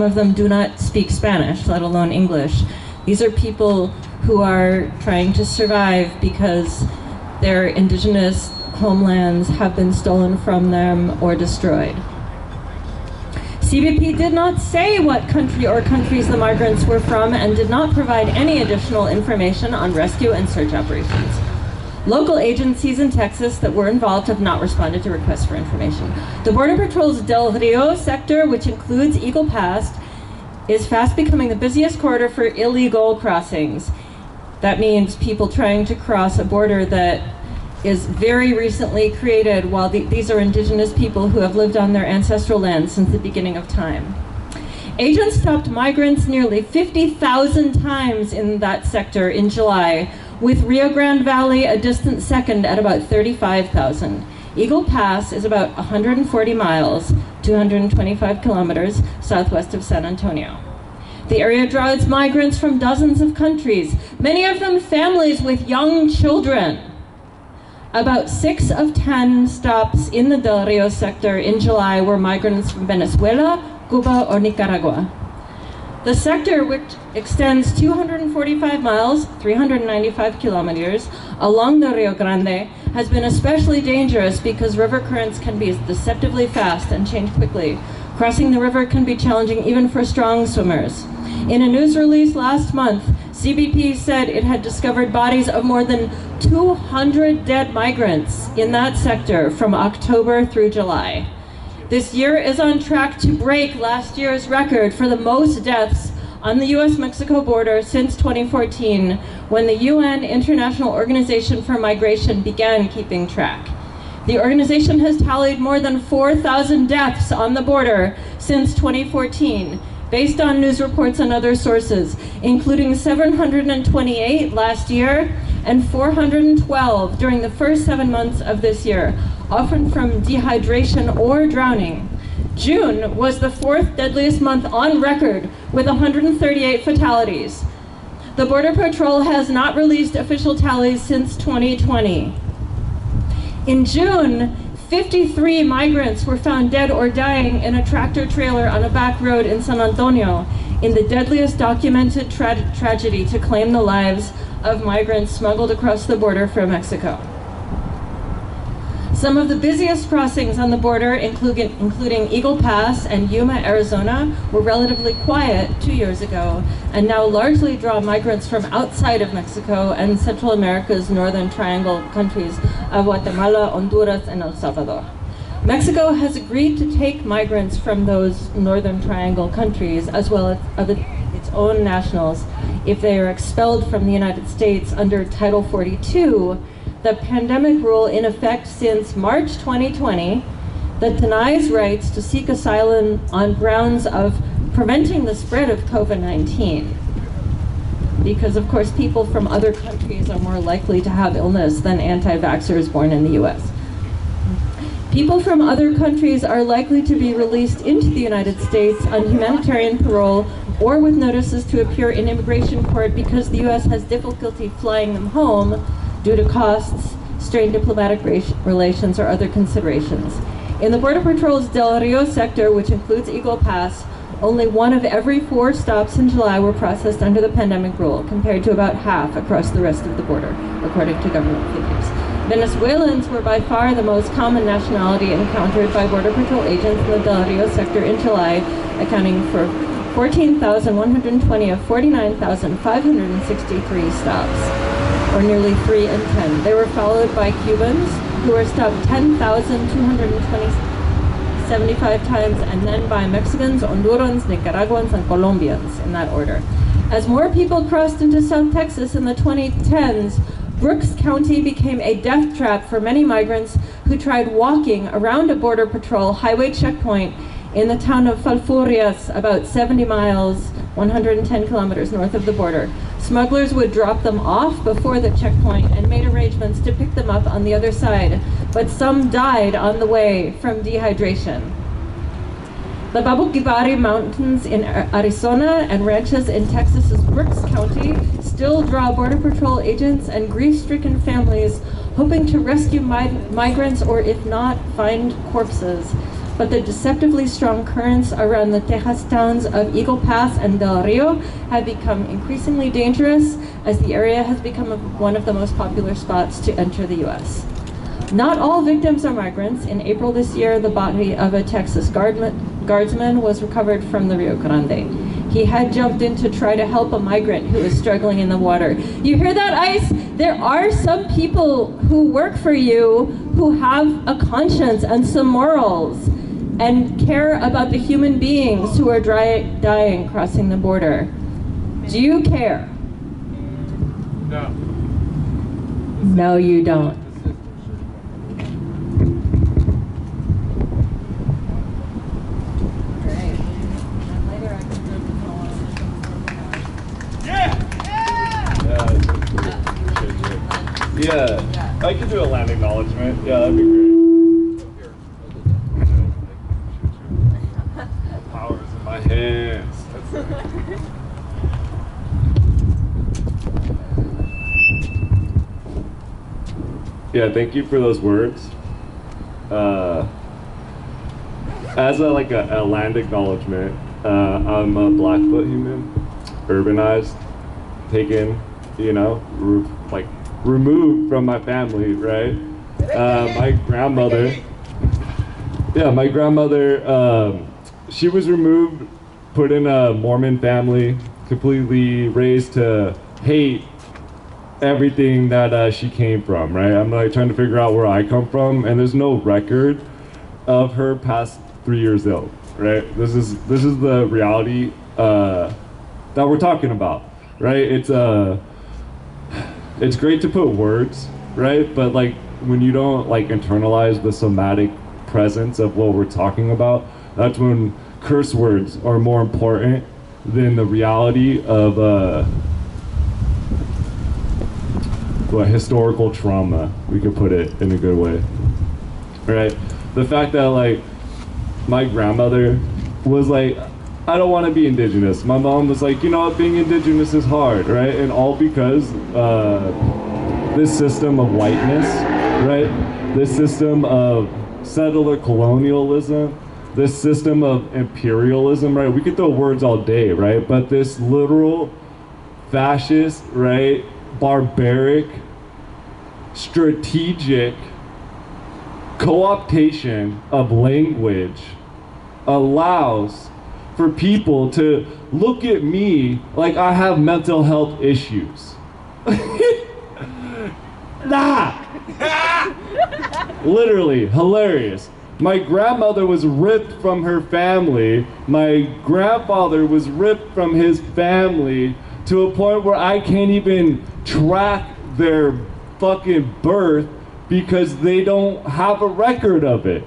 of them do not speak Spanish, let alone English. These are people who are trying to survive because their indigenous homelands have been stolen from them or destroyed. CBP did not say what country or countries the migrants were from and did not provide any additional information on rescue and search operations. Local agencies in Texas that were involved have not responded to requests for information. The Border Patrol's Del Rio sector, which includes Eagle Pass, is fast becoming the busiest corridor for illegal crossings. That means people trying to cross a border that is very recently created, while these are indigenous people who have lived on their ancestral land since the beginning of time. Agents stopped migrants nearly 50,000 times in that sector in July, with Rio Grande Valley a distant second at about 35,000. Eagle Pass is about 140 miles, 225 kilometers southwest of San Antonio. The area draws migrants from dozens of countries, many of them families with young children. About 6 of 10 stops in the Del Rio sector in July were migrants from Venezuela, Cuba, or Nicaragua. The sector, which extends 245 miles, 395 kilometers, along the Rio Grande, has been especially dangerous because river currents can be deceptively fast and change quickly. Crossing the river can be challenging even for strong swimmers. In a news release last month, CBP said it had discovered bodies of more than 200 dead migrants in that sector from October through July. This year is on track to break last year's record for the most deaths on the US-Mexico border since 2014, when the UN International Organization for Migration began keeping track. The organization has tallied more than 4,000 deaths on the border since 2014, based on news reports and other sources, including 728 last year and 412 during the first 7 months of this year, often from dehydration or drowning. June was the 4th deadliest month on record with 138 fatalities. The Border Patrol has not released official tallies since 2020. In June, 53 migrants were found dead or dying in a tractor trailer on a back road in San Antonio, in the deadliest documented tragedy to claim the lives of migrants smuggled across the border from Mexico. Some of the busiest crossings on the border, including Eagle Pass and Yuma, Arizona, were relatively quiet 2 years ago, and now largely draw migrants from outside of Mexico and Central America's Northern Triangle countries of Guatemala, Honduras, and El Salvador. Mexico has agreed to take migrants from those Northern Triangle countries, as well as of its own nationals, if they are expelled from the United States under Title 42, the pandemic rule in effect since March 2020 that denies rights to seek asylum on grounds of preventing the spread of COVID-19. Because of course people from other countries are more likely to have illness than anti-vaxxers born in the US. People from other countries are likely to be released into the United States on humanitarian parole or with notices to appear in immigration court because the US has difficulty flying them home due to costs, strained diplomatic relations, or other considerations. In the Border Patrol's Del Rio sector, which includes Eagle Pass, only 1 of every 4 stops in July were processed under the pandemic rule, compared to about half across the rest of the border, according to government figures. Venezuelans were by far the most common nationality encountered by Border Patrol agents in the Del Rio sector in July, accounting for 14,120 of 49,563 stops, or nearly 3 in 10. They were followed by Cubans, who were stopped 10,275 times, and then by Mexicans, Hondurans, Nicaraguans, and Colombians, in that order. As more people crossed into South Texas in the 2010s, Brooks County became a death trap for many migrants who tried walking around a Border Patrol highway checkpoint in the town of Falfurrias, about 70 miles, 110 kilometers north of the border. Smugglers would drop them off before the checkpoint and made arrangements to pick them up on the other side, but some died on the way from dehydration. The Babuquibari Mountains in Arizona and ranches in Texas's Brooks County still draw Border Patrol agents and grief-stricken families hoping to rescue migrants or, if not, find corpses but the deceptively strong currents around the Tejas towns of Eagle Pass and Del Rio have become increasingly dangerous as the area has become one of the most popular spots to enter the U.S. Not all victims are migrants. In April this year, the body of a Texas guardsman was recovered from the Rio Grande. He had jumped in to try to help a migrant who was struggling in the water. You hear that, ICE? There are some people who work for you who have a conscience and some morals and care about the human beings who are dying crossing the border. Do you care? No. No, you don't. Yeah, I could do a land acknowledgement. Yeah, that'd be great. Power's in my hands. Yeah, thank you for those words. As a land acknowledgement, I'm a Blackfoot human, urbanized, taken, removed from my family, right? My grandmother, she was removed, put in a Mormon family, completely raised to hate everything that she came from, right? I'm trying to figure out where I come from, and there's no record of her past 3 years old, right? This is the reality that we're talking about, right? It's great to put words, right? But when you don't internalize the somatic presence of what we're talking about, that's when curse words are more important than the reality of historical trauma. We could put it in a good way, right? The fact that my grandmother was I don't want to be indigenous. My mom was being indigenous is hard, right? And all because this system of whiteness, right? This system of settler colonialism, this system of imperialism, right? We could throw words all day, right? But this literal fascist, right? Barbaric, strategic co-optation of language allows for people to look at me like I have mental health issues. Nah! Literally, hilarious. My grandmother was ripped from her family. My grandfather was ripped from his family to a point where I can't even track their fucking birth because they don't have a record of it.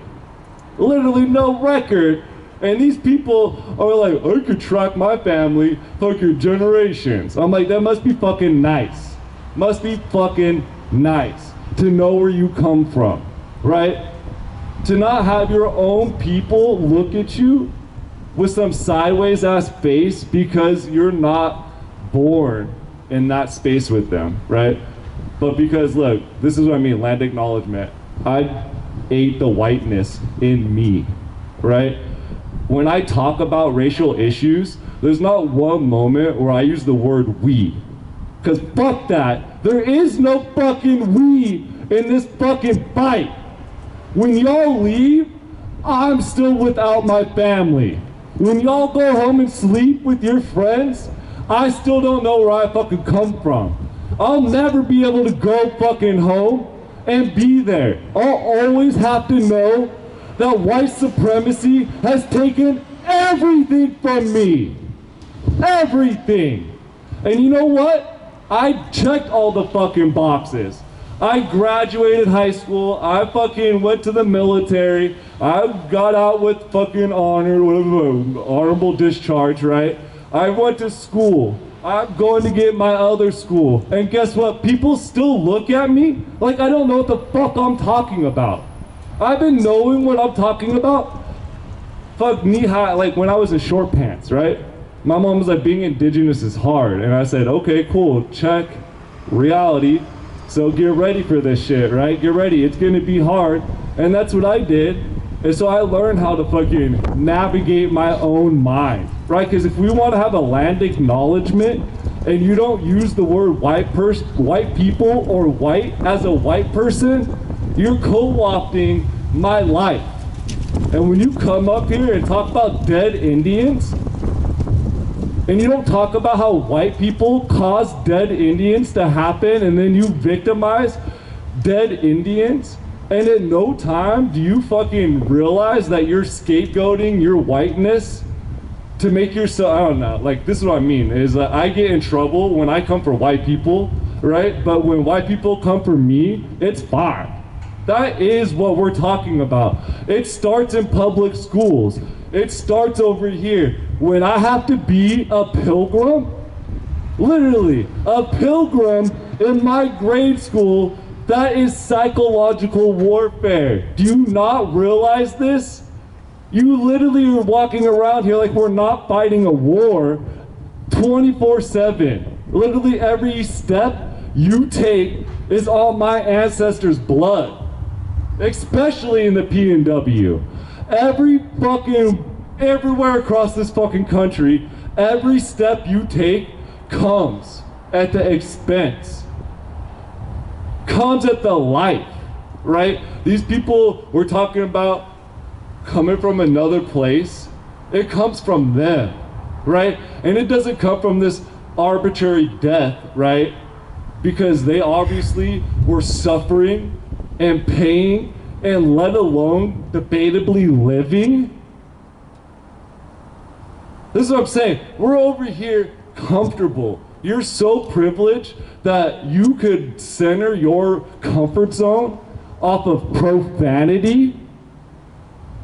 Literally no record. And these people are I could track my family fucking generations. I'm that must be fucking nice. Must be fucking nice to know where you come from, right? To not have your own people look at you with some sideways ass face because you're not born in that space with them, right? But because look, this is what I mean, land acknowledgement. I ate the whiteness in me, right? When I talk about racial issues, there's not one moment where I use the word we. Because fuck that. There is no fucking we in this fucking fight. When y'all leave, I'm still without my family. When y'all go home and sleep with your friends, I still don't know where I fucking come from. I'll never be able to go fucking home and be there. I'll always have to know that white supremacy has taken everything from me. Everything. And you know what? I checked all the fucking boxes. I graduated high school. I fucking went to the military. I got out with fucking honor, whatever, honorable discharge, right? I went to school. I'm going to get my other school. And guess what? People still look at me like I don't know what the fuck I'm talking about. I've been knowing what I'm talking about. Fuck knee high, when I was in short pants, right? My mom was being indigenous is hard. And I said, okay, cool, check, reality. So get ready for this shit, right? Get ready, it's gonna be hard. And that's what I did. And so I learned how to fucking navigate my own mind, right? Because if we want to have a land acknowledgement and you don't use the word white people or white as a white person, you're co-opting my life. And when you come up here and talk about dead Indians, and you don't talk about how white people caused dead Indians to happen, and then you victimize dead Indians, and in no time do you fucking realize that you're scapegoating your whiteness to make yourself, I don't know, like this is what I mean, is that I get in trouble when I come for white people, right? But when white people come for me, it's fine. That is what we're talking about. It starts in public schools. It starts over here. When I have to be a pilgrim, literally, a pilgrim in my grade school, that is psychological warfare. Do you not realize this? You literally are walking around here like we're not fighting a war 24/7. Literally every step you take is all my ancestors' blood, especially in the PNW. Everywhere across this fucking country, every step you take comes at the expense, comes at the life, right? These people we're talking about coming from another place, it comes from them, right? And it doesn't come from this arbitrary death, right? Because they obviously were suffering and paying and let alone debatably living. This is what I'm saying. We're over here comfortable. You're so privileged that you could center your comfort zone off of profanity.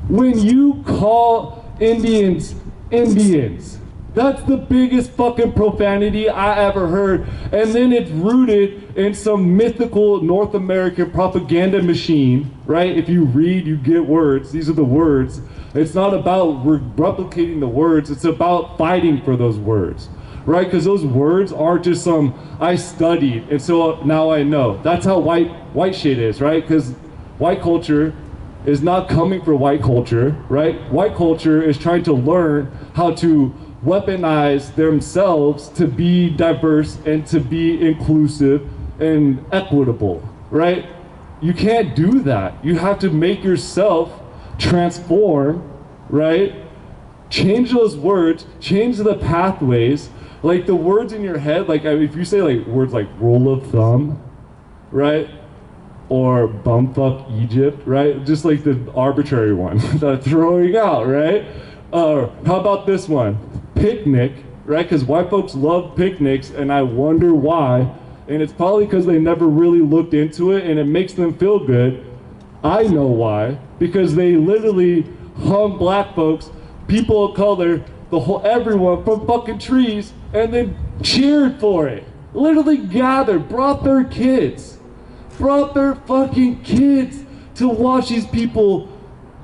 When you call Indians Indians, that's the biggest fucking profanity I ever heard. And then it's rooted in some mythical North American propaganda machine, right? If you read, you get words. These are the words. It's not about replicating the words. It's about fighting for those words, right? Because those words aren't just some, I studied, and so now I know. That's how white shit is, right? Because white culture is not coming for white culture, right? White culture is trying to learn how to weaponize themselves to be diverse and to be inclusive and equitable, right? You can't do that. You have to make yourself transform, right? Change those words, change the pathways, like the words in your head, like if you say like words like rule of thumb, right? Or bumfuck Egypt, right? Just like the arbitrary one that throwing out, right? How about this one? Picnic, right? Because white folks love picnics, and I wonder why. And it's probably because they never really looked into it, and it makes them feel good. I know why. Because they literally hung black folks, people of color, everyone from fucking trees, and then cheered for it. Literally gathered, brought their fucking kids to watch these people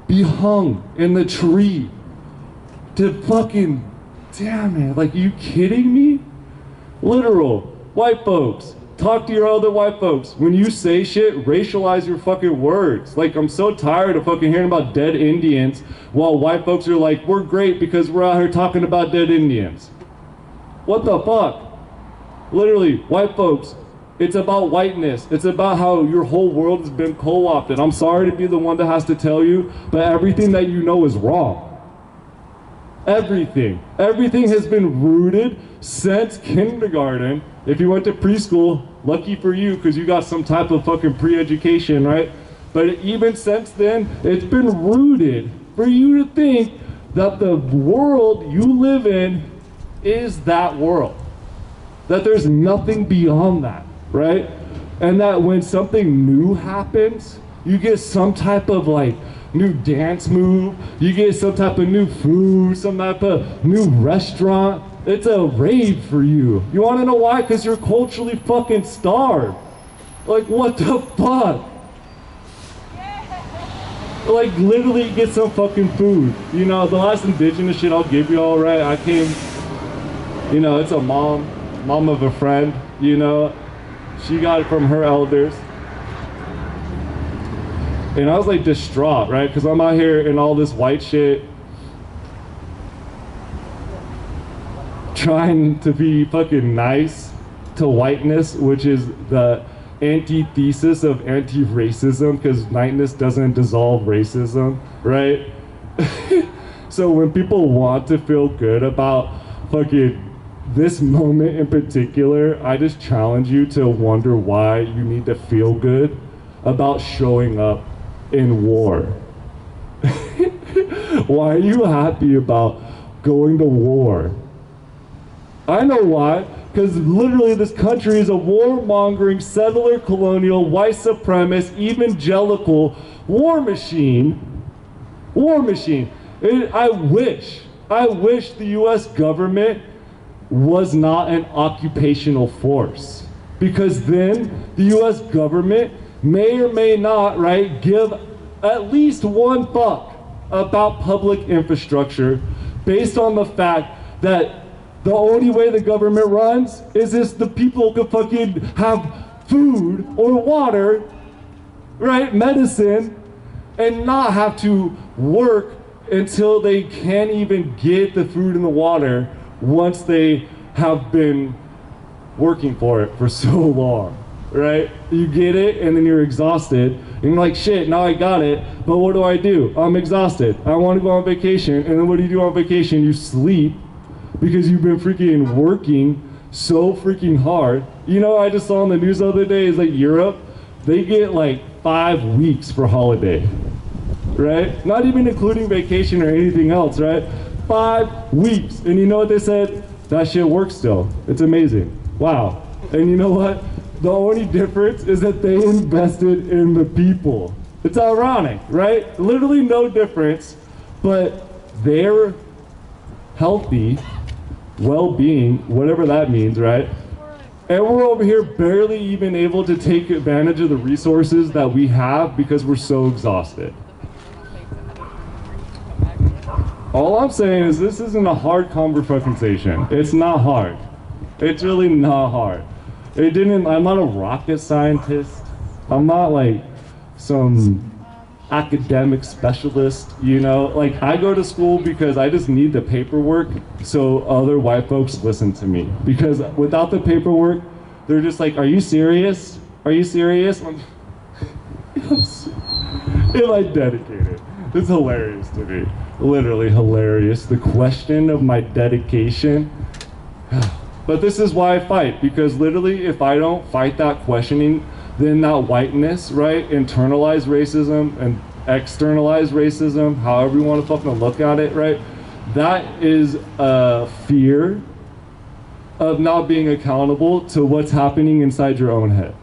be hung in the tree. To fucking, damn it, like, are you kidding me? Literal, white folks, talk to your other white folks. When you say shit, racialize your fucking words. Like, I'm so tired of fucking hearing about dead Indians while white folks are like, we're great because we're out here talking about dead Indians. What the fuck? Literally, white folks, it's about whiteness. It's about how your whole world has been co-opted. I'm sorry to be the one that has to tell you, but everything that you know is wrong. Everything. Everything has been rooted since kindergarten. If you went to preschool, lucky for you, because you got some type of fucking pre-education, right? But even since then, it's been rooted for you to think that the world you live in is that world. That there's nothing beyond that, right? And that when something new happens, you get some type of like new dance move, you get some type of new food, some type of new restaurant. It's a rave for you. You wanna know why? Because you're culturally fucking starved. Like, what the fuck? Like, literally get some fucking food. You know, the last indigenous shit I'll give you all, right? I came, you know, it's a mom of a friend, you know. She got it from her elders. And I was like distraught, right? Because I'm out here in all this white shit, trying to be fucking nice to whiteness, which is the antithesis of anti-racism, because niceness doesn't dissolve racism, right? So when people want to feel good about fucking this moment in particular, I just challenge you to wonder why you need to feel good about showing up in war. Why are you happy about going to war? I know why. Because literally this country is a warmongering, settler, colonial, white supremacist, evangelical war machine. War machine. I wish the US government was not an occupational force. Because then the US government may or may not, right, give at least one fuck about public infrastructure based on the fact that the only way the government runs is if the people can fucking have food or water, right, medicine, and not have to work until they can't even get the food and the water once they have been working for it for so long, right? You get it, and then you're exhausted, and you're like, shit, now I got it, but what do? I'm exhausted. I want to go on vacation, and then what do you do on vacation? You sleep, because you've been freaking working so freaking hard. You know, I just saw on the news the other day, is like Europe, they get like 5 weeks for holiday, right? Not even including vacation or anything else, right? 5 weeks. And you know what they said? That shit works still. It's amazing. Wow. And you know what? The only difference is that they invested in the people. It's ironic, right? Literally no difference, but they're healthy, well-being, whatever that means, right? And we're over here barely even able to take advantage of the resources that we have because we're so exhausted. All I'm saying is this isn't a hard conversation. It's not hard. It's really not hard. I'm not a rocket scientist. I'm not like some academic specialist, you know? Like, I go to school because I just need the paperwork so other white folks listen to me. Because without the paperwork, they're just like, are you serious? Are you serious? Am I dedicated? It's hilarious to me. Literally hilarious. The question of my dedication. But this is why I fight, because literally if I don't fight that questioning, then that whiteness, right, internalized racism and externalized racism, however you want to fucking look at it, right, that is a fear of not being accountable to what's happening inside your own head.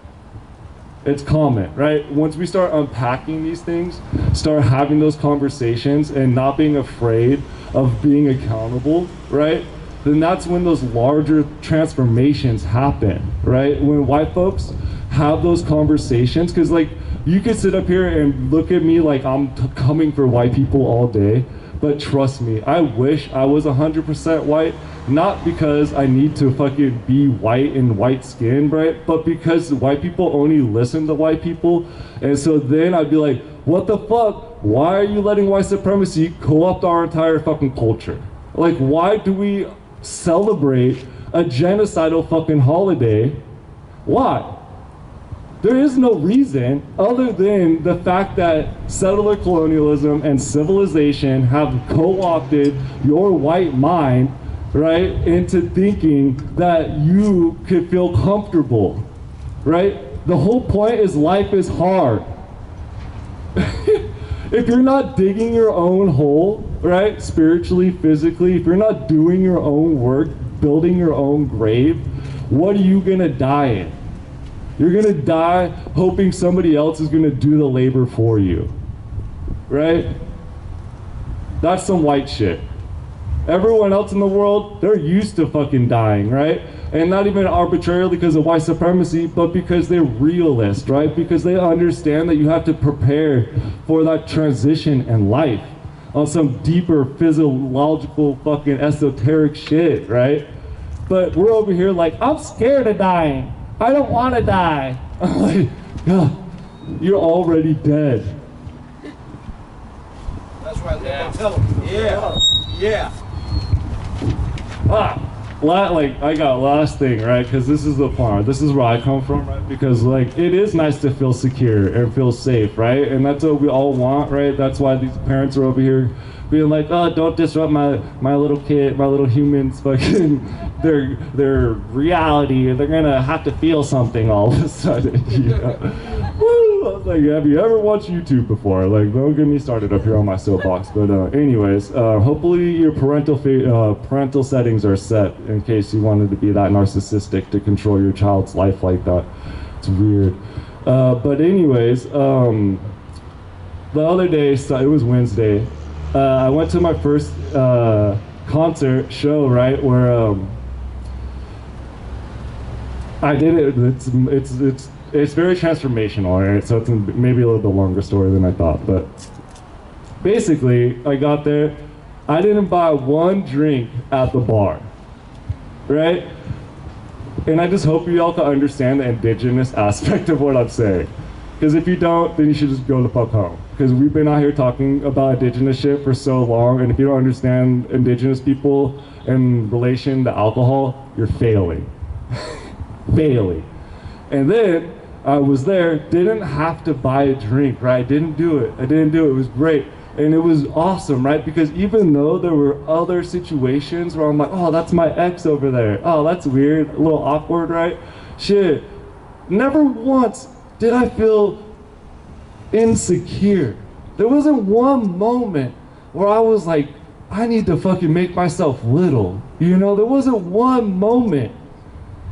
It's common, right? Once we start unpacking these things, start having those conversations and not being afraid of being accountable, right? Then that's when those larger transformations happen, right? When white folks have those conversations, because like you could sit up here and look at me like I'm coming for white people all day, but trust me, I wish I was 100% white, not because I need to fucking be white and white skin, right? But because white people only listen to white people, and so then I'd be like, what the fuck? Why are you letting white supremacy co-opt our entire fucking culture? Like, why do we celebrate a genocidal fucking holiday? Why? There is no reason other than the fact that settler colonialism and civilization have co-opted your white mind, right, into thinking that you could feel comfortable, right? The whole point is life is hard. If you're not digging your own hole, right, spiritually, physically, if you're not doing your own work, building your own grave, what are you gonna die in? You're gonna die hoping somebody else is gonna do the labor for you, right? That's some white shit. Everyone else in the world, they're used to fucking dying, right? And not even arbitrarily because of white supremacy, but because they're realist, right? Because they understand that you have to prepare for that transition in life on some deeper physiological fucking esoteric shit, right? But we're over here like, I'm scared of dying. I don't want to die. I'm like, God, you're already dead. Yeah. Yeah. Like I got last thing, right? Because this is the part. This is where I come from, right? Because like it is nice to feel secure and feel safe, right? And that's what we all want, right? That's why these parents are over here being like, oh, don't disrupt my little kid, my little humans, fucking their reality, and they're gonna have to feel something all of a sudden. You know? Woo! I was like, have you ever watched YouTube before? Like, don't get me started up here on my soapbox. But anyways, hopefully your parental settings are set in case you wanted to be that narcissistic to control your child's life like that. It's weird. But anyways, the other day, so it was Wednesday, I went to my first concert show, right, where I did it. It's very transformational, right? So it's maybe a little bit longer story than I thought, but basically, I got there. I didn't buy one drink at the bar, right? And I just hope you all can understand the indigenous aspect of what I'm saying. Because if you don't, then you should just go the fuck home. Because we've been out here talking about indigenous shit for so long, and if you don't understand indigenous people in relation to alcohol, you're failing. Failing. And then I was there, didn't have to buy a drink, right? Didn't do it. I didn't do it. It was great. And it was awesome, right? Because even though there were other situations where I'm like, oh, that's my ex over there. Oh, that's weird. A little awkward, right? Shit. Never once did I feel insecure. There wasn't one moment where I was like, I need to fucking make myself little. You know, there wasn't one moment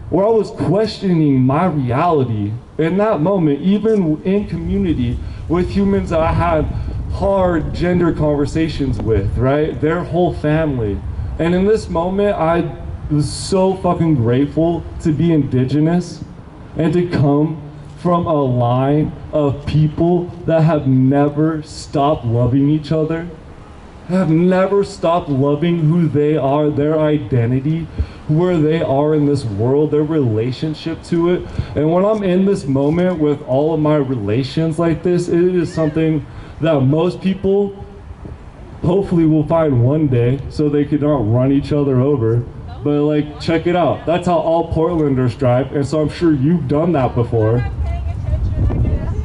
where I was questioning my reality in that moment, even in community with humans that I had hard gender conversations with, right? Their whole family. And in this moment, I was so fucking grateful to be indigenous and to come from a line of people that have never stopped loving each other, have never stopped loving who they are, their identity, where they are in this world, their relationship to it. And when I'm in this moment with all of my relations like this, it is something that most people hopefully will find one day so they could not run each other over. But like, check it out. That's how all Portlanders drive, and so I'm sure you've done that before.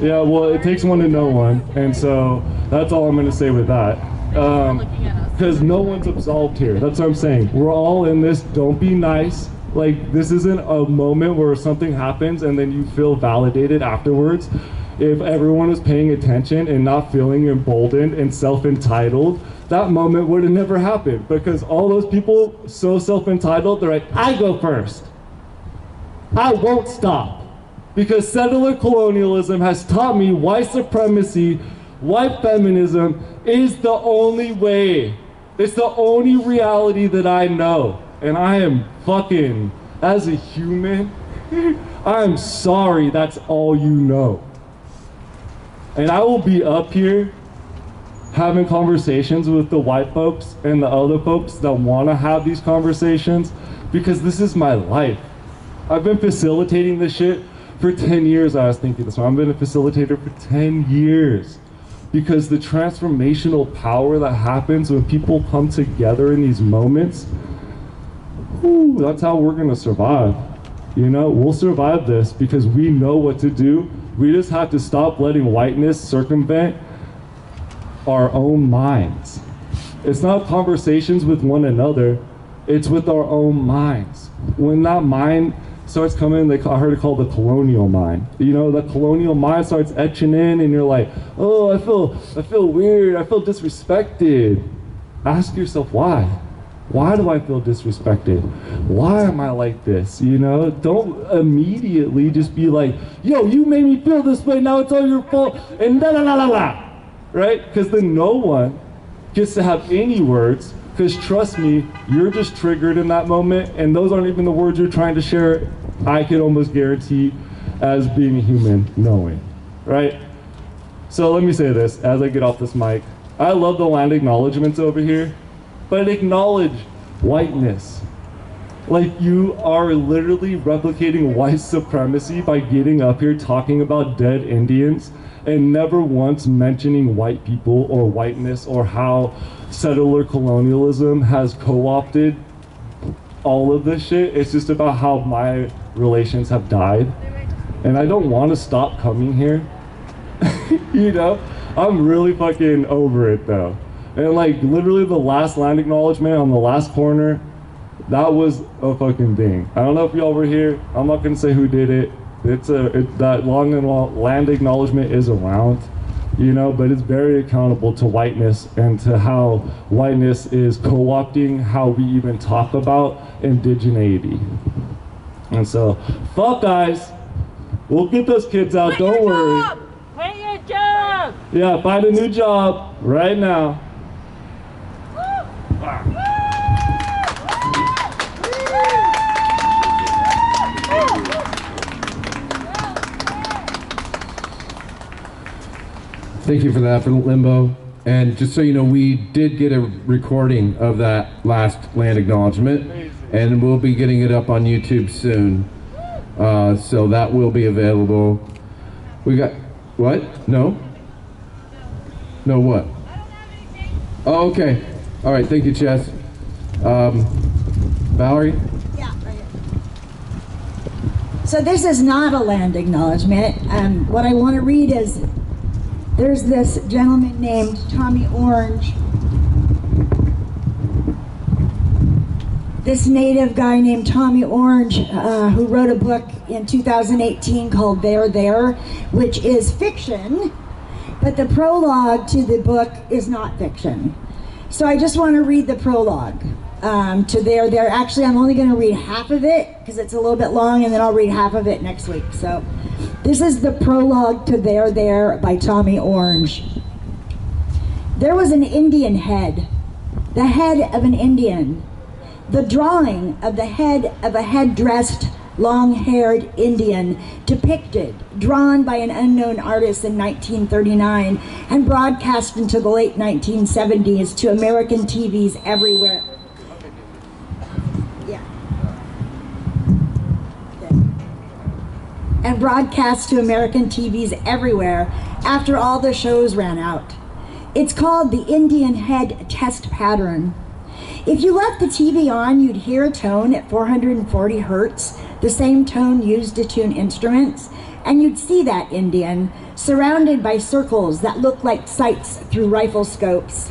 Yeah, well, it takes one to know one, and so that's all I'm gonna say with that. Because no one's absolved here. That's what I'm saying. We're all in this. Don't be nice. Like, this isn't a moment where something happens and then you feel validated afterwards. If everyone was paying attention and not feeling emboldened and self-entitled, that moment would have never happened. Because all those people so self-entitled, they're like, I go first. I won't stop. Because settler colonialism has taught me white supremacy, white feminism is the only way. It's the only reality that I know. And I am fucking, as a human, I am sorry that's all you know. And I will be up here having conversations with the white folks and the other folks that want to have these conversations because this is my life. I've been facilitating this shit for 10 years. I was thinking this one. I've been a facilitator for 10 years. Because the transformational power that happens when people come together in these moments, whew, that's how we're gonna survive. You know, we'll survive this because we know what to do. We just have to stop letting whiteness circumvent our own minds. It's not conversations with one another, it's with our own minds. When that mind starts coming, I heard it called the colonial mind. You know, the colonial mind starts etching in and you're like, oh, I feel weird, I feel disrespected. Ask yourself why. Why do I feel disrespected? Why am I like this? You know, don't immediately just be like, yo, you made me feel this way, now it's all your fault, and la la la la la, right? Because then no one gets to have any words. Because trust me, you're just triggered in that moment, and those aren't even the words you're trying to share, I can almost guarantee, as being a human, knowing, right? So let me say this, as I get off this mic. I love the land acknowledgements over here, but acknowledge whiteness. Like, you are literally replicating white supremacy by getting up here talking about dead Indians and never once mentioning white people or whiteness or how settler colonialism has co-opted all of this shit. It's just about how my relations have died. And I don't want to stop coming here. You know? I'm really fucking over it though. And like literally the last land acknowledgement on the last corner, that was a fucking thing. I don't know if y'all were here. I'm not gonna say who did it. That land acknowledgement is around, you know, but it's very accountable to whiteness and to how whiteness is co-opting how we even talk about indigeneity. And so, fuck guys, we'll get those kids out, don't worry. Quit your job! Yeah, find a new job right now. Thank you for that, for Limbo. And just so you know, we did get a recording of that last land acknowledgement, and we'll be getting it up on YouTube soon. So that will be available. We got, what? No? No what? Oh, okay. All right, thank you, Chess. Valerie? Yeah, right here. So this is not a land acknowledgement. What I want to read is, there's this gentleman named Tommy Orange. This native guy named Tommy Orange, who wrote a book in 2018 called There, which is fiction, but the prologue to the book is not fiction. So I just want to read the prologue to There. Actually, I'm only going to read half of it because it's a little bit long, and then I'll read half of it next week. So this is the prologue to There by Tommy Orange. There was an Indian head, the head of an Indian. The drawing of the head of a head-dressed, long-haired Indian depicted, drawn by an unknown artist in 1939 and broadcast into the late 1970s to American TVs everywhere. Yeah. And broadcast to American TVs everywhere after all the shows ran out. It's called the Indian Head Test Pattern. If you left the TV on, you'd hear a tone at 440 hertz, the same tone used to tune instruments, and you'd see that Indian surrounded by circles that looked like sights through rifle scopes.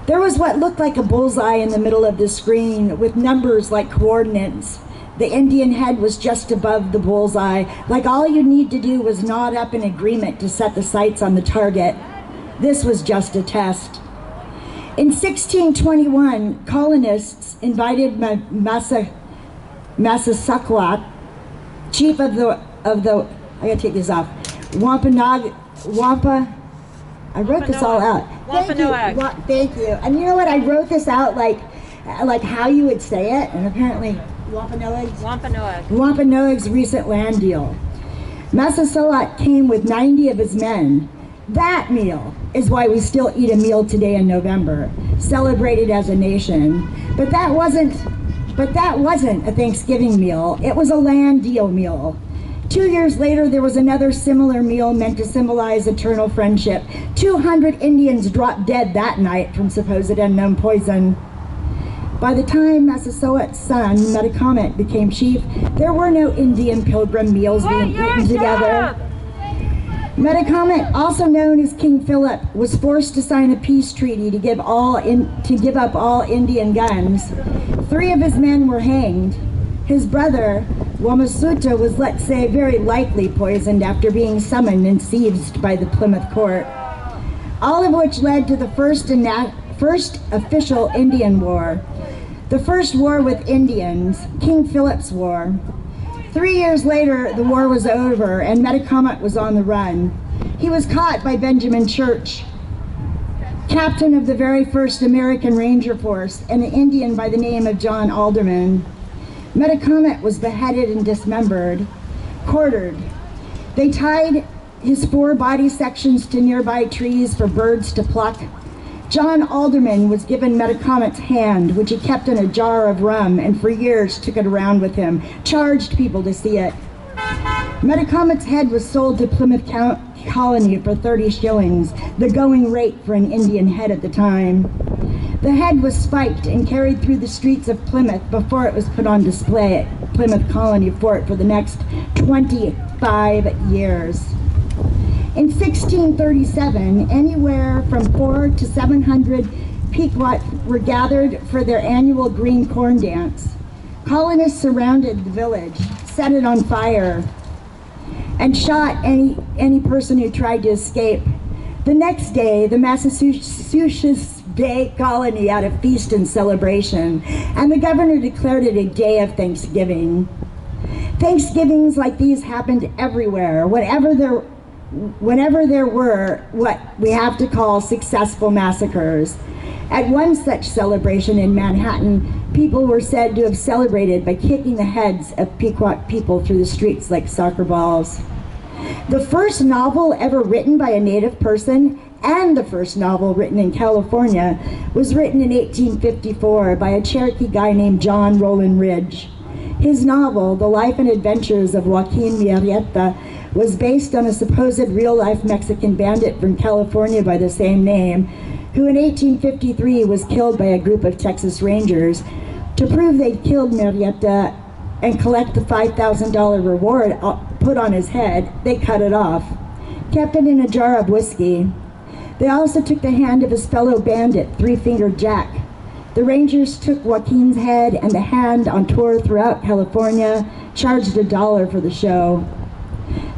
There was what looked like a bullseye in the middle of the screen with numbers like coordinates. The Indian head was just above the bullseye, like all you need to do was nod up in agreement to set the sights on the target. This was just a test. In 1621, colonists invited Massasoit, chief of the I gotta take this off, I wrote this all out. Thank you. And you know what? I wrote this out like how you would say it, and apparently Wampanoag's recent land deal. Massasoit came with 90 of his men. That meal is why we still eat a meal today in November, celebrated as a nation. But that wasn't a Thanksgiving meal. It was a land deal meal. 2 years later, there was another similar meal meant to symbolize eternal friendship. 200 Indians dropped dead that night from supposed unknown poison. By the time Massasoit's son, Metacomet, became chief, there were no Indian pilgrim meals being eaten together. Metacomet, also known as King Philip, was forced to sign a peace treaty to give up all Indian guns. 3 of his men were hanged. His brother, Wamasuta, was, let's say, very likely poisoned after being summoned and seized by the Plymouth court. All of which led to the first official Indian War. The first war with Indians, King Philip's War. 3 years later, the war was over and Metacomet was on the run. He was caught by Benjamin Church, captain of the very first American Ranger Force, and an Indian by the name of John Alderman. Metacomet was beheaded and dismembered, quartered. They tied his 4 body sections to nearby trees for birds to pluck. John Alderman was given Metacomet's hand, which he kept in a jar of rum, and for years took it around with him, charged people to see it. Metacomet's head was sold to Plymouth Colony for 30 shillings, the going rate for an Indian head at the time. The head was spiked and carried through the streets of Plymouth before it was put on display at Plymouth Colony Fort for the next 25 years. In 1637, anywhere from 400 to 700 Pequot were gathered for their annual green corn dance. Colonists surrounded the village, set it on fire, and shot any person who tried to escape. The next day, the Massachusetts Bay Colony had a feast and celebration, and the governor declared it a day of Thanksgiving. Thanksgivings like these happened everywhere, whenever there were what we have to call successful massacres. At one such celebration in Manhattan, people were said to have celebrated by kicking the heads of Pequot people through the streets like soccer balls. The first novel ever written by a native person, and the first novel written in California, was written in 1854 by a Cherokee guy named John Rowland Ridge. His novel, The Life and Adventures of Joaquin Murrieta, was based on a supposed real-life Mexican bandit from California by the same name, who in 1853 was killed by a group of Texas Rangers. To prove they'd killed Murrieta and collect the $5,000 reward put on his head, they cut it off, kept it in a jar of whiskey. They also took the hand of his fellow bandit, Three-Fingered Jack. The Rangers took Joaquin's head and the hand on tour throughout California, charged $1 for the show.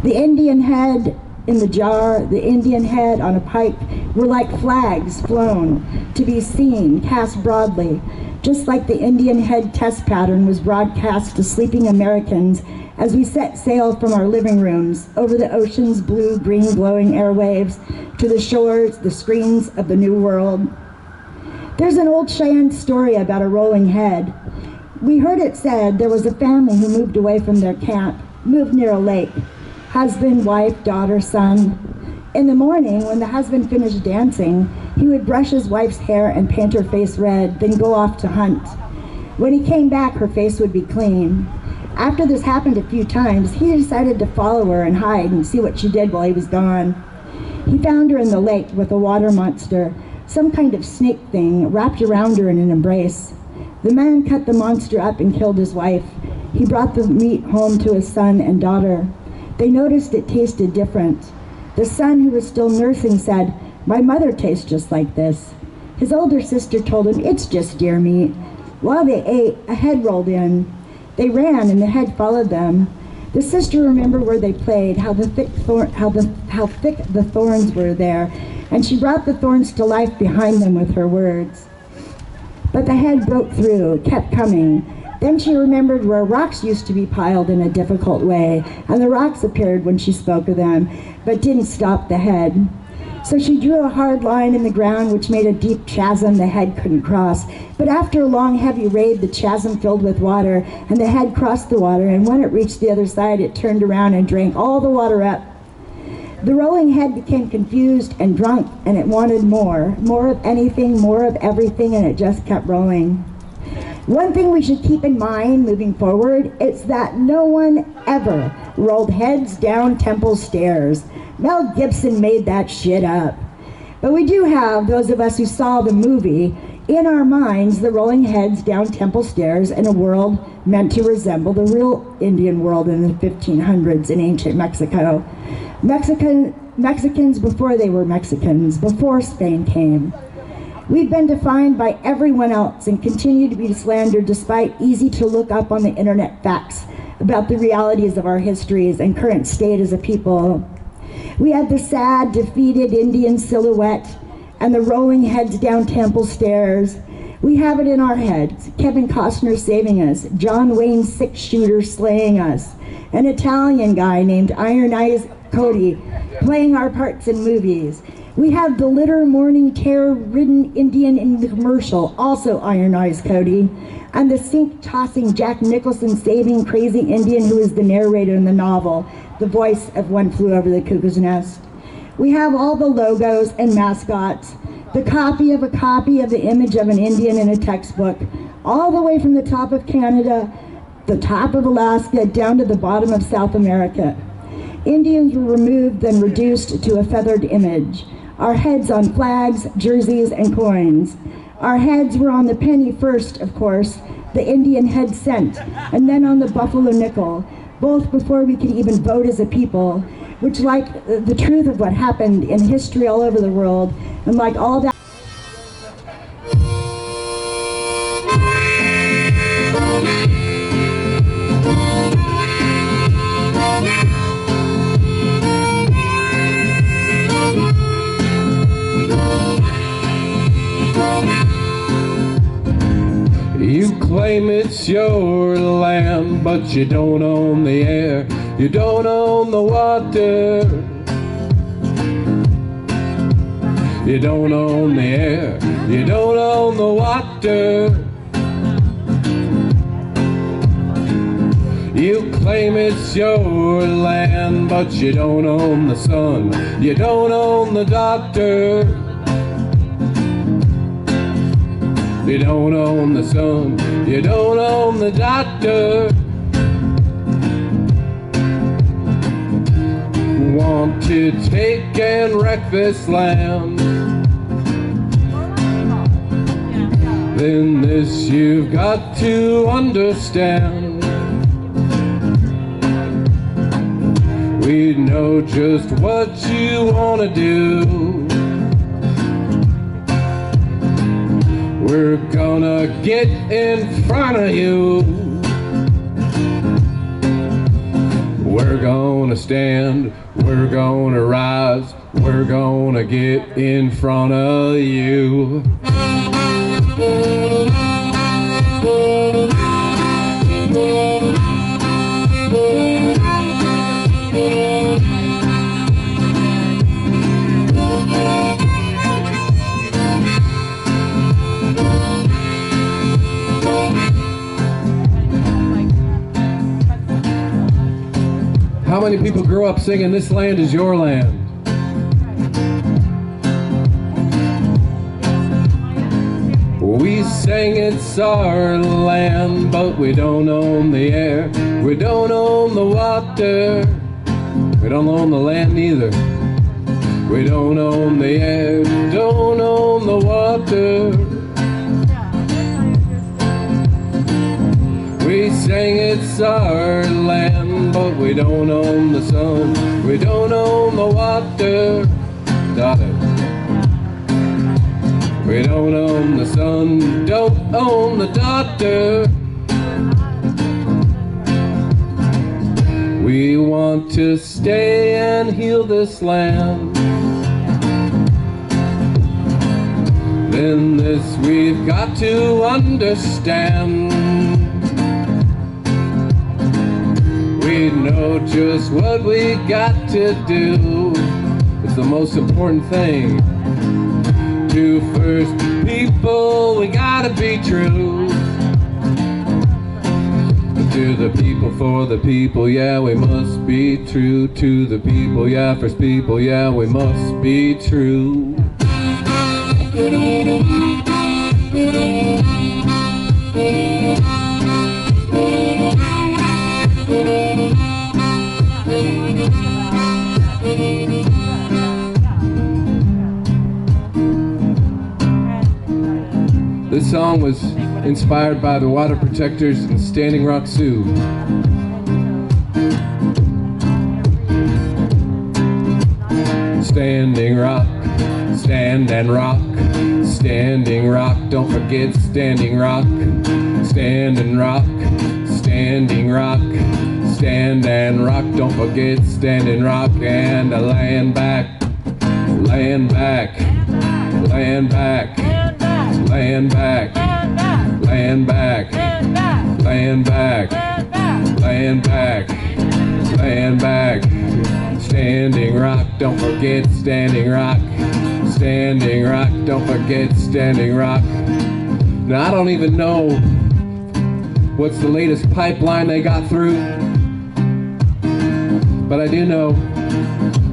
The Indian head in the jar, the Indian head on a pike, were like flags flown, to be seen, cast broadly, just like the Indian head test pattern was broadcast to sleeping Americans as we set sail from our living rooms over the ocean's blue-green glowing airwaves to the shores, the screens of the New World. There's an old Cheyenne story about a rolling head. We heard it said there was a family who moved away from their camp, moved near a lake. Husband, wife, daughter, son. In the morning, when the husband finished dancing, he would brush his wife's hair and paint her face red, then go off to hunt. When he came back, her face would be clean. After this happened a few times, he decided to follow her and hide and see what she did while he was gone. He found her in the lake with a water monster, some kind of snake thing, wrapped around her in an embrace. The man cut the monster up and killed his wife. He brought the meat home to his son and daughter. They noticed it tasted different. The son, who was still nursing, said, "My mother tastes just like this." His older sister told him, "It's just deer meat." While they ate, a head rolled in. They ran, and the head followed them. The sister remembered where they played, how thick the thorns were there, and she brought the thorns to life behind them with her words. But the head broke through, kept coming. Then she remembered where rocks used to be piled in a difficult way, and the rocks appeared when she spoke of them, but didn't stop the head. So she drew a hard line in the ground which made a deep chasm the head couldn't cross. But after a long heavy raid, the chasm filled with water, and the head crossed the water, and when it reached the other side, it turned around and drank all the water up. The rolling head became confused and drunk, and it wanted more of anything, more of everything, and it just kept rolling. One thing we should keep in mind moving forward is that no one ever rolled heads down temple stairs. Mel Gibson made that shit up. But we do have, those of us who saw the movie, in our minds the rolling heads down temple stairs in a world meant to resemble the real Indian world in the 1500s in ancient Mexico. Mexicans before they were Mexicans, before Spain came. We've been defined by everyone else and continue to be slandered despite easy to look up on the internet facts about the realities of our histories and current state as a people. We had the sad, defeated Indian silhouette and the rolling heads down temple stairs. We have it in our heads. Kevin Costner saving us, John Wayne six-shooter slaying us, an Italian guy named Iron Eyes Cody playing our parts in movies. We have the litter mourning terror-ridden Indian in the commercial, also Iron Eyes Cody, and the sink-tossing Jack Nicholson saving crazy Indian who is the narrator in the novel, the voice of One Flew Over the Cuckoo's Nest. We have all the logos and mascots, the copy of the image of an Indian in a textbook, all the way from the top of Canada, the top of Alaska, down to the bottom of South America. Indians were removed, then reduced to a feathered image. Our heads on flags, jerseys, and coins. Our heads were on the penny first, of course, the Indian head cent, and then on the buffalo nickel, both before we could even vote as a people, which, like the truth of what happened in history all over the world, and like all that. You claim it's your land, but you don't own the air, you don't own the water. You don't own the air, you don't own the water. You claim it's your land, but you don't own the sun, you don't own the doctor. You don't own the sun, you don't own the doctor. Want to take and wreck this land, then this you've got to understand. We know just what you want to do. We're gonna get in front of you. We're gonna stand, we're gonna rise, we're gonna get in front of you. How many people grew up singing "This land is your land"? We sang it's our land, but we don't own the air, we don't own the water, we don't own the land either. We don't own the air, don't own the water. We sang it's our land, but we don't own the sun, we don't own the water. Got it. We don't own the sun, don't own the daughter. We want to stay and heal this land. Then this we've got to understand. We know just what we got to do. It's the most important thing. To first people, we gotta be true. To the people, for the people, yeah, we must be true. To the people, yeah, first people, yeah, we must be true. This song was inspired by the Water Protectors and Standing Rock Sioux. Standing Rock, stand and rock. Standing Rock, don't forget Standing Rock. Stand and rock, Standing Rock. Stand and rock, don't forget Standing Rock. And land back, land back, land back. Land back, land back, land back, land back, land back. Standing Rock, don't forget Standing Rock. Standing Rock, don't forget Standing Rock. Now I don't even know what's the latest pipeline they got through, but I do know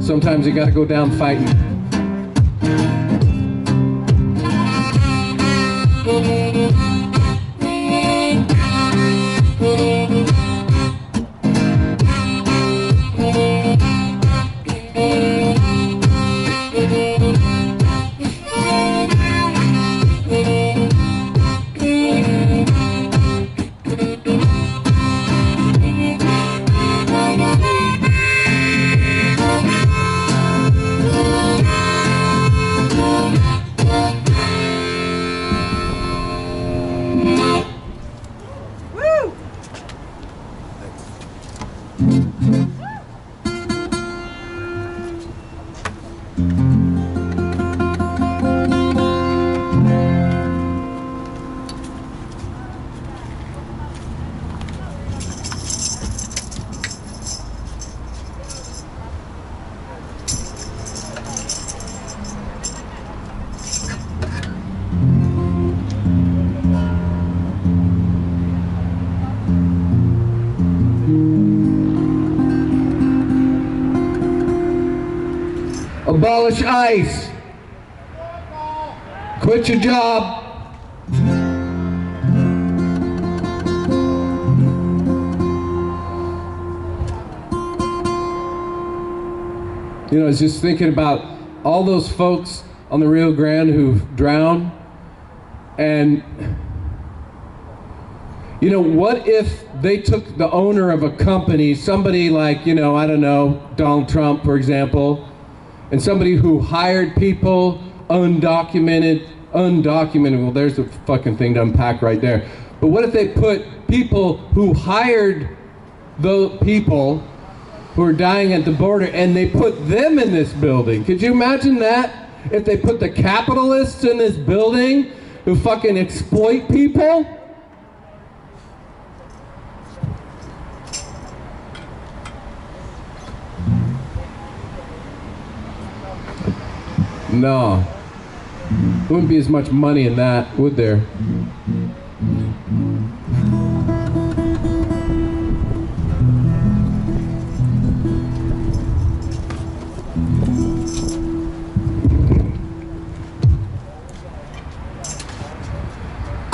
sometimes you gotta go down fighting. Abolish ICE. Quit your job. You know, I was just thinking about all those folks on the Rio Grande who drowned. And, you know, what if they took the owner of a company, somebody like, you know, I don't know, Donald Trump, for example, and somebody who hired people, undocumented, well, there's a fucking thing to unpack right there. But what if they put people who hired the people who are dying at the border and they put them in this building? Could you imagine that? If they put the capitalists in this building who fucking exploit people? No. There wouldn't be as much money in that, would there?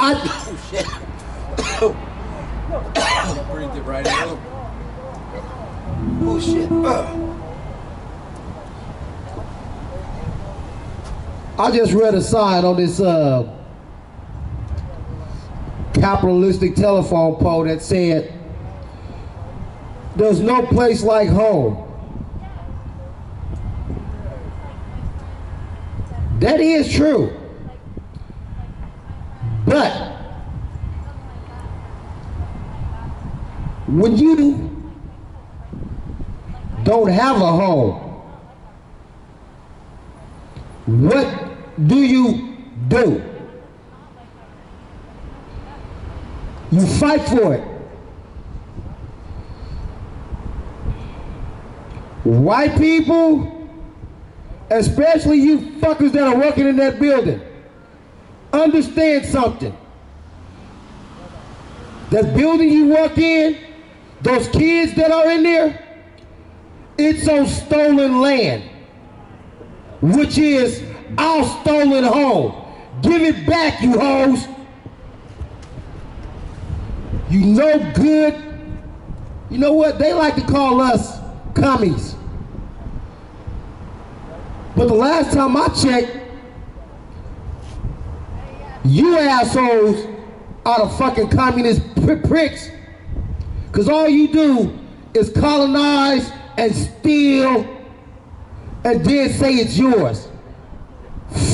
Oh shit. Breathed it right out. Oh shit. I just read a sign on this capitalistic telephone pole that said, "There's no place like home." That is true. But when you don't have a home, what do? You fight for it. White people, especially you fuckers that are working in that building, understand something. That building you work in, those kids that are in there, it's on stolen land, which is our stolen home. Give it back, you hoes. You no good. You know what? They like to call us commies. But the last time I checked, you assholes are the fucking communist pricks. Because all you do is colonize and steal and then say it's yours.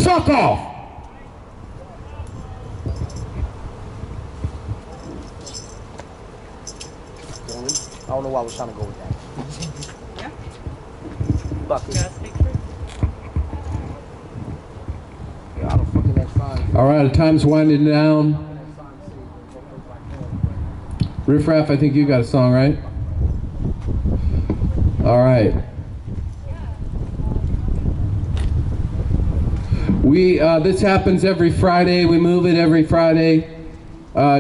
Fuck off. I don't know why I was trying to go with that. Yeah. Bucket. Got a picture? Yeah, I don't fucking that sign. All right, the time's winding down. Riff Raff, I think you got a song, right? All right. This happens every Friday. We move it every Friday.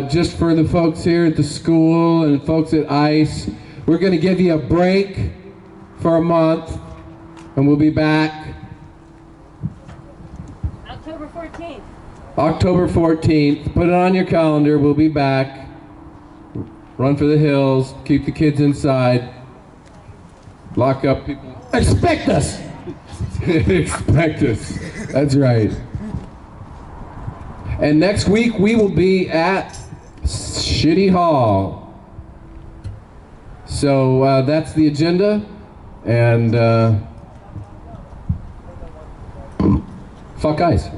Just for the folks here at the school and folks at ICE. We're going to give you a break for a month, and we'll be back. October 14th. October 14th. Put it on your calendar. We'll be back. Run for the hills. Keep the kids inside. Lock up people. Expect us. Expect us. That's right. And next week we will be at Shitty Hall. So that's the agenda. And fuck ice.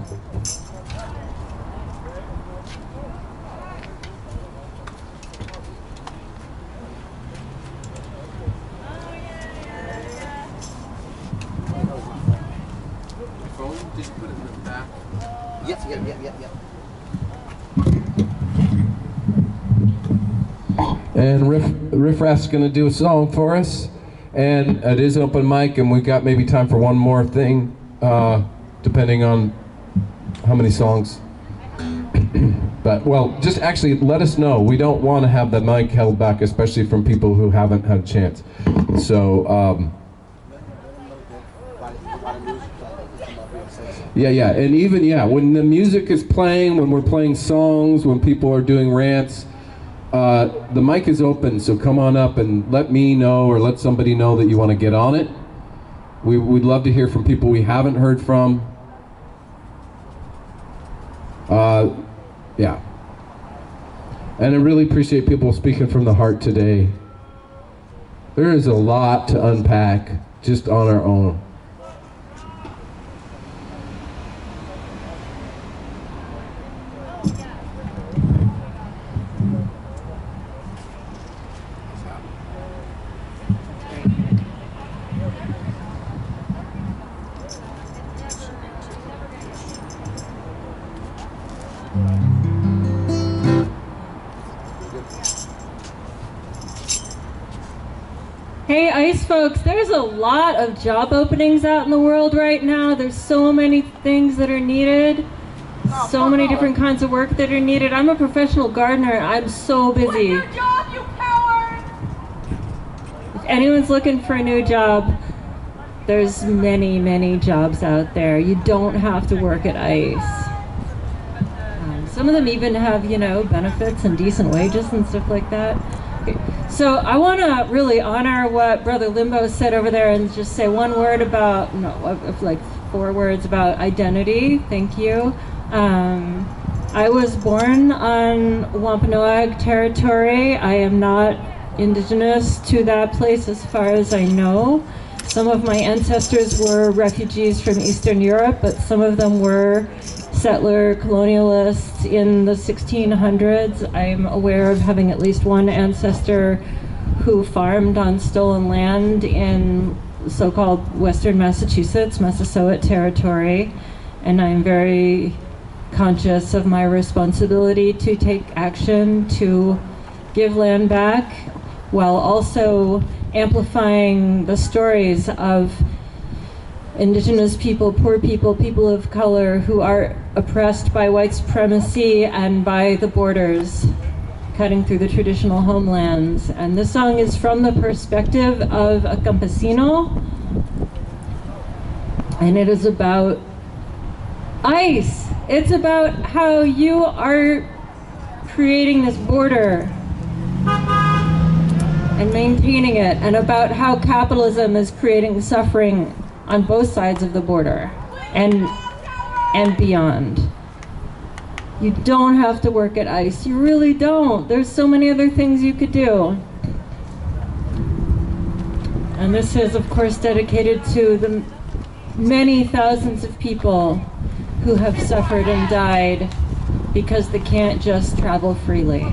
And Riff Raff's gonna do a song for us, and it is open mic, and we've got maybe time for one more thing, depending on how many songs. But well, just actually let us know. We don't want to have the mic held back, especially from people who haven't had a chance. So yeah, and even when the music is playing, when we're playing songs, when people are doing rants. The mic is open, so come on up and let me know or let somebody know that you want to get on it. We'd love to hear from people we haven't heard from. Yeah. And I really appreciate people speaking from the heart today. There is a lot to unpack just on our own. Hey, ICE folks, there's a lot of job openings out in the world right now. There's so many things that are needed. So many different kinds of work that are needed. I'm a professional gardener. I'm so busy. Quit your job, you coward! If anyone's looking for a new job, there's many, many jobs out there. You don't have to work at ICE. Some of them even have, benefits and decent wages and stuff like that. Okay. So I want to really honor what Brother Limbo said over there and just say one word about, like 4 words about identity. Thank you. I was born on Wampanoag territory. I am not indigenous to that place as far as I know. Some of my ancestors were refugees from Eastern Europe, but some of them were settler colonialists in the 1600s. I'm aware of having at least one ancestor who farmed on stolen land in so-called Western Massachusetts, Massasoit territory, and I'm very conscious of my responsibility to take action to give land back while also amplifying the stories of indigenous people, poor people, people of color who are oppressed by white supremacy and by the borders cutting through the traditional homelands. And this song is from the perspective of a campesino, and it is about ICE. It's about how you are creating this border and maintaining it, and about how capitalism is creating suffering on both sides of the border and beyond. You don't have to work at ICE. You really don't. There's so many other things you could do. And this is, of course, dedicated to the many thousands of people who have suffered and died because they can't just travel freely.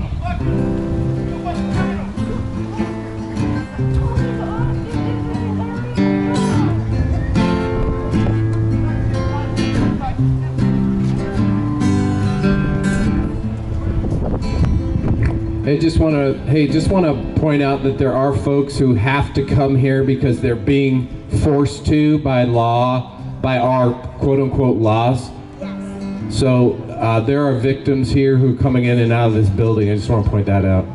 I just want to point out that there are folks who have to come here because they're being forced to by law, by our quote-unquote laws. So there are victims here who are coming in and out of this building. I just want to point that out.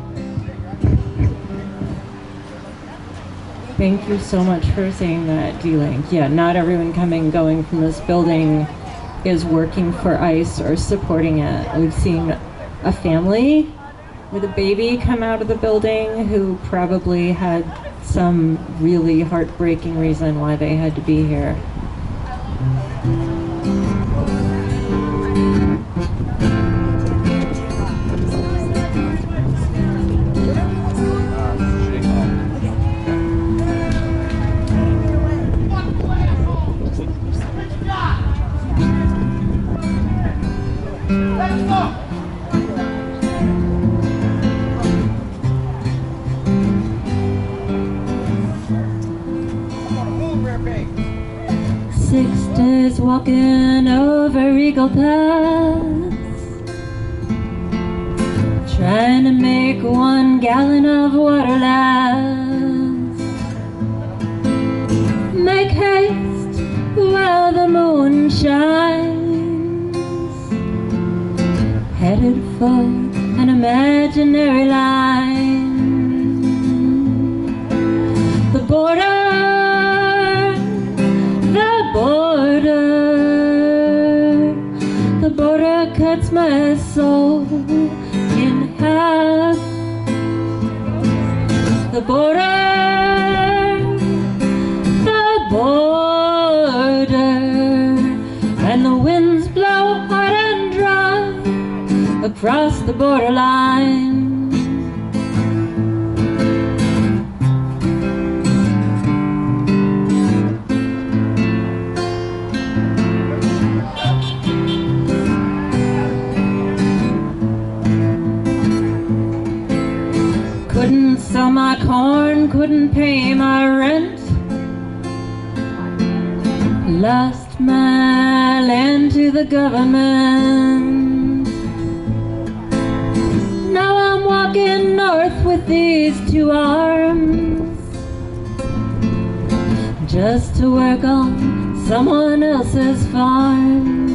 Thank you so much for saying that, D-Link. Yeah, not everyone coming and going from this building is working for ICE or supporting it. We've seen a family with a baby come out of the building who probably had some really heartbreaking reason why they had to be here. Sisters walking over Eagle Pass, trying to make 1 gallon of water last. Make haste while the moon shines, headed for an imaginary line. The border, the border cuts my soul in half. The border, and the winds blow hot and dry across the borderline. Couldn't sell my corn, couldn't pay my rent, lost my land to the government. Now I'm walking north with these 2 arms, just to work on someone else's farm.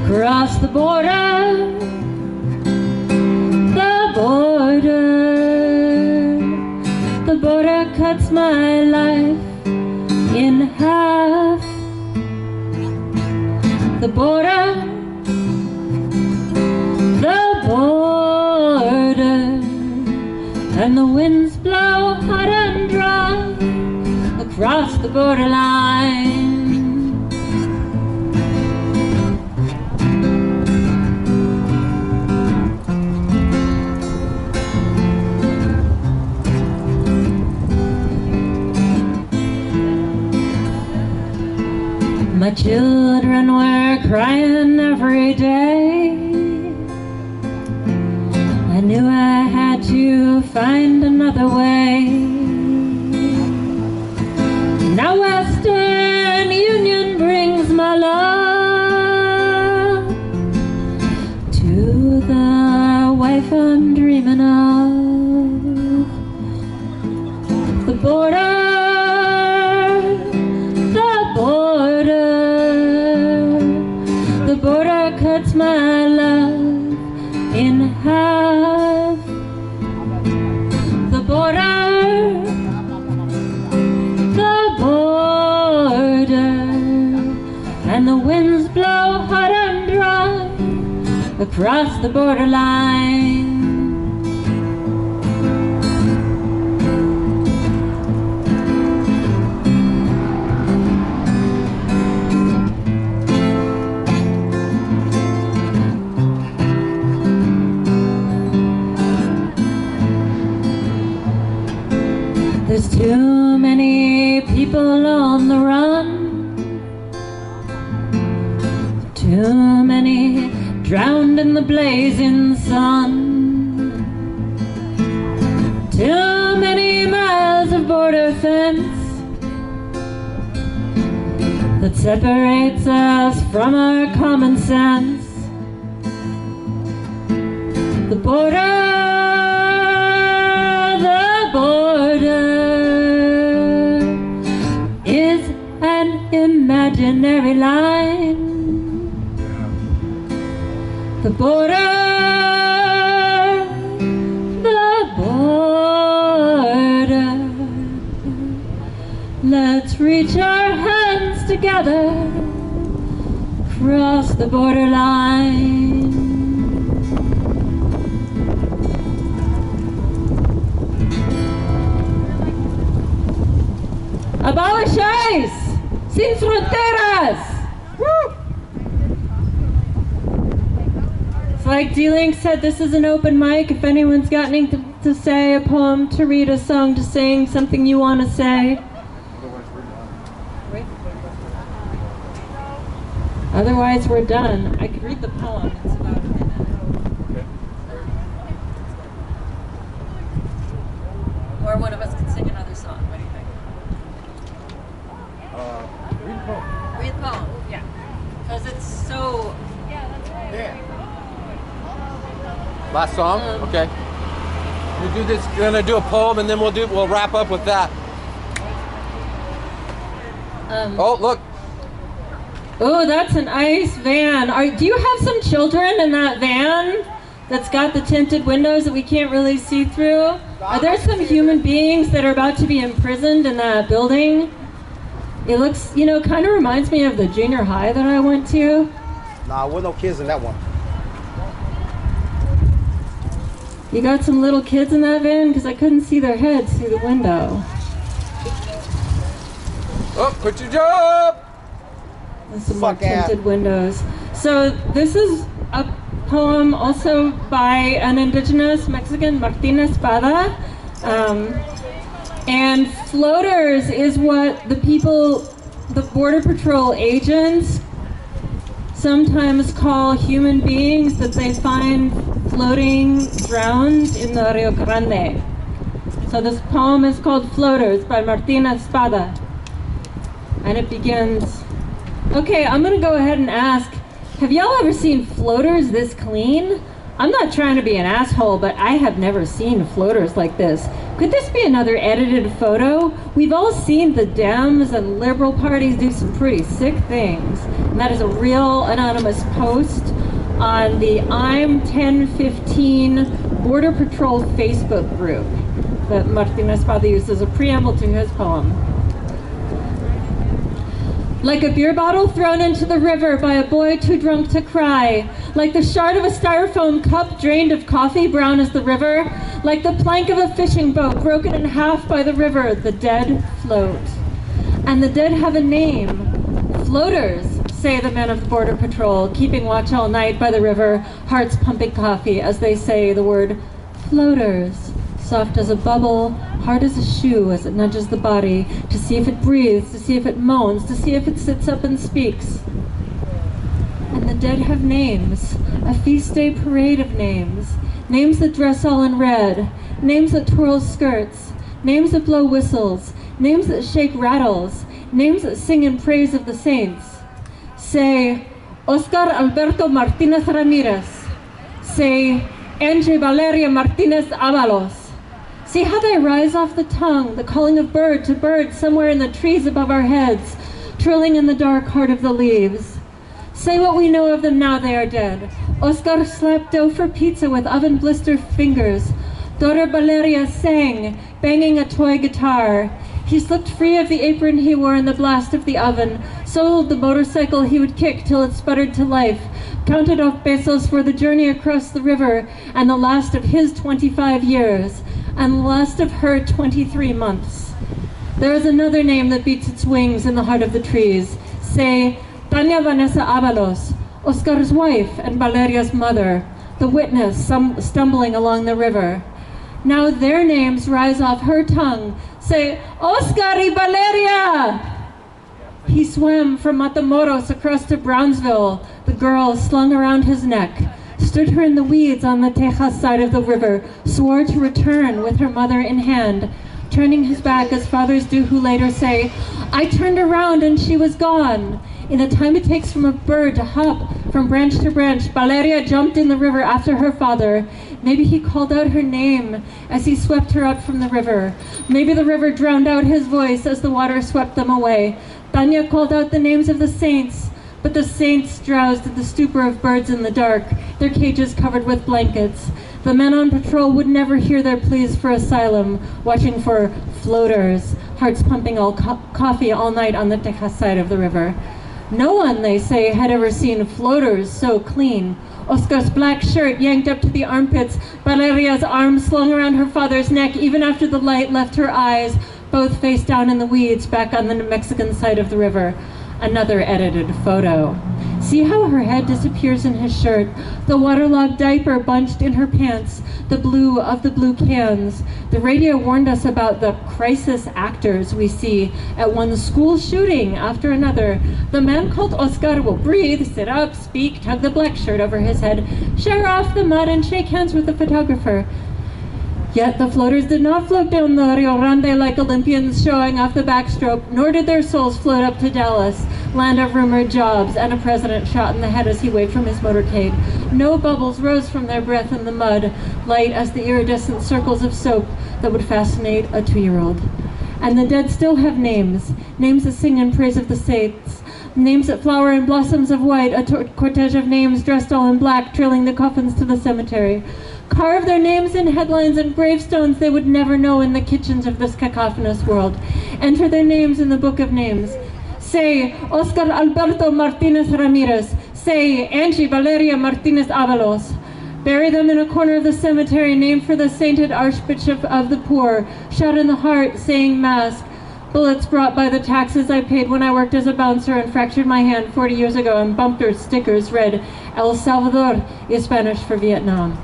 Cross the border, the border cuts my life in half. The border, and the winds blow hot and dry across the borderline. My children were crying every day. I knew I had to find another way. Now Western Union brings my love to the wife I'm dreaming of. The border, the border cuts my love in half. The border, and the winds blow hot and dry across the borderline. There's too many people on the run, too many drowned in the blazing sun, too many miles of border fence that separates us from our common sense. The border, is an imaginary line. The border, let's reach our hands together Cross the borderline. Abolish sin fronteras. Woo! It's like D-Link said, this is an open mic. If anyone's got anything to say, a poem to read, a song to sing, something you want to say. Otherwise, we're done. I could read the poem. It's about a minute. Or one of us can sing another song. What do you think? Read the poem. Read the poem, yeah. Because it's so... Yeah. Last song? Okay. We'll do this, we're gonna do a poem and then we'll wrap up with that. Oh, look. Oh, that's an ice van. Do you have some children in that van that's got the tinted windows that we can't really see through? Are there some human beings that are about to be imprisoned in that building? It looks, kind of reminds me of the junior high that I went to. Nah, there were no kids in that one. You got some little kids in that van? Because I couldn't see their heads through the window. Oh, quit your job! And some more tinted windows. So this is a poem also by an indigenous Mexican, Martina Espada. And floaters is what the Border Patrol agents sometimes call human beings that they find floating drowned in the Rio Grande. So this poem is called Floaters by Martina Espada. And it begins, okay, I'm gonna go ahead and ask, have y'all ever seen floaters this clean? I'm not trying to be an asshole, but I have never seen floaters like this. Could this be another edited photo? We've all seen the Dems and liberal parties do some pretty sick things. And that is a real anonymous post on the I'm 1015 Border Patrol Facebook group that Martina Espada used as a preamble to his poem. Like a beer bottle thrown into the river by a boy too drunk to cry. Like the shard of a styrofoam cup drained of coffee brown as the river. Like the plank of a fishing boat broken in half by the river, the dead float. And the dead have a name. Floaters, say the men of the Border Patrol, keeping watch all night by the river, hearts pumping coffee as they say the word floaters. Soft as a bubble, hard as a shoe as it nudges the body, to see if it breathes, to see if it moans, to see if it sits up and speaks. And the dead have names, a feast day parade of names. Names that dress all in red, names that twirl skirts, names that blow whistles, names that shake rattles, names that sing in praise of the saints. Say, Oscar Alberto Martinez Ramirez. Say, Angie Valeria Martinez Avalos. See how they rise off the tongue, the calling of bird to bird somewhere in the trees above our heads, trilling in the dark heart of the leaves. Say what we know of them now they are dead. Oscar slapped dough for pizza with oven-blistered fingers. Dora Valeria sang, banging a toy guitar. He slipped free of the apron he wore in the blast of the oven, sold the motorcycle he would kick till it sputtered to life, counted off pesos for the journey across the river and the last of his 25 years. And the last of her 23 months. There is another name that beats its wings in the heart of the trees. Say, Tania Vanessa Avalos, Oscar's wife and Valeria's mother, the witness stumbling along the river. Now their names rise off her tongue. Say, Oscar y Valeria! He swam from Matamoros across to Brownsville, the girl slung around his neck. Stood her in the weeds on the Texas side of the river, swore to return with her mother in hand, turning his back as fathers do who later say, I turned around and she was gone. In the time it takes from a bird to hop from branch to branch, Valeria jumped in the river after her father. Maybe he called out her name as he swept her up from the river. Maybe the river drowned out his voice as the water swept them away. Tanya called out the names of the saints, but the saints drowsed in the stupor of birds in the dark, their cages covered with blankets. The men on patrol would never hear their pleas for asylum, watching for floaters, hearts pumping coffee all night on the Texas side of the river. No one, they say, had ever seen floaters so clean. Oscar's black shirt yanked up to the armpits, Valeria's arms slung around her father's neck even after the light left her eyes, both face down in the weeds back on the Mexican side of the river. Another edited photo. See how her head disappears in his shirt, the waterlogged diaper bunched in her pants, the blue of the blue cans. The radio warned us about the crisis actors we see at one school shooting after another. The man called Oscar will breathe, sit up, speak, tug the black shirt over his head, share off the mud, and shake hands with the photographer. Yet the floaters did not float down the Rio Grande like Olympians showing off the backstroke, nor did their souls float up to Dallas, land of rumored jobs and a president shot in the head as he waved from his motorcade. No bubbles rose from their breath in the mud, light as the iridescent circles of soap that would fascinate a 2-year-old. And the dead still have names, names that sing in praise of the saints, names that flower in blossoms of white, a cortege of names dressed all in black, trailing the coffins to the cemetery. Carve their names in headlines and gravestones they would never know in the kitchens of this cacophonous world. Enter their names in the book of names. Say, Oscar Alberto Martinez Ramirez. Say, Angie Valeria Martinez Avalos. Bury them in a corner of the cemetery named for the sainted Archbishop of the Poor, shot in the heart, saying mass. Bullets brought by the taxes I paid when I worked as a bouncer and fractured my hand 40 years ago, and bumper stickers read El Salvador is Spanish for Vietnam.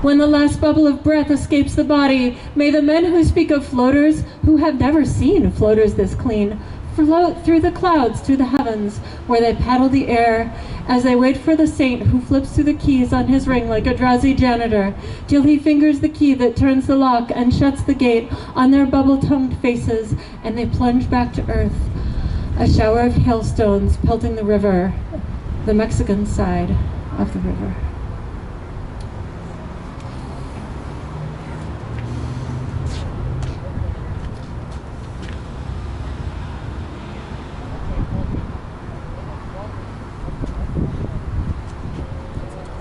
When the last bubble of breath escapes the body, may the men who speak of floaters, who have never seen floaters this clean, float through the clouds, through the heavens, where they paddle the air, as they wait for the saint who flips through the keys on his ring like a drowsy janitor, till he fingers the key that turns the lock and shuts the gate on their bubble-tongued faces, and they plunge back to earth. A shower of hailstones pelting the river, the Mexican side of the river.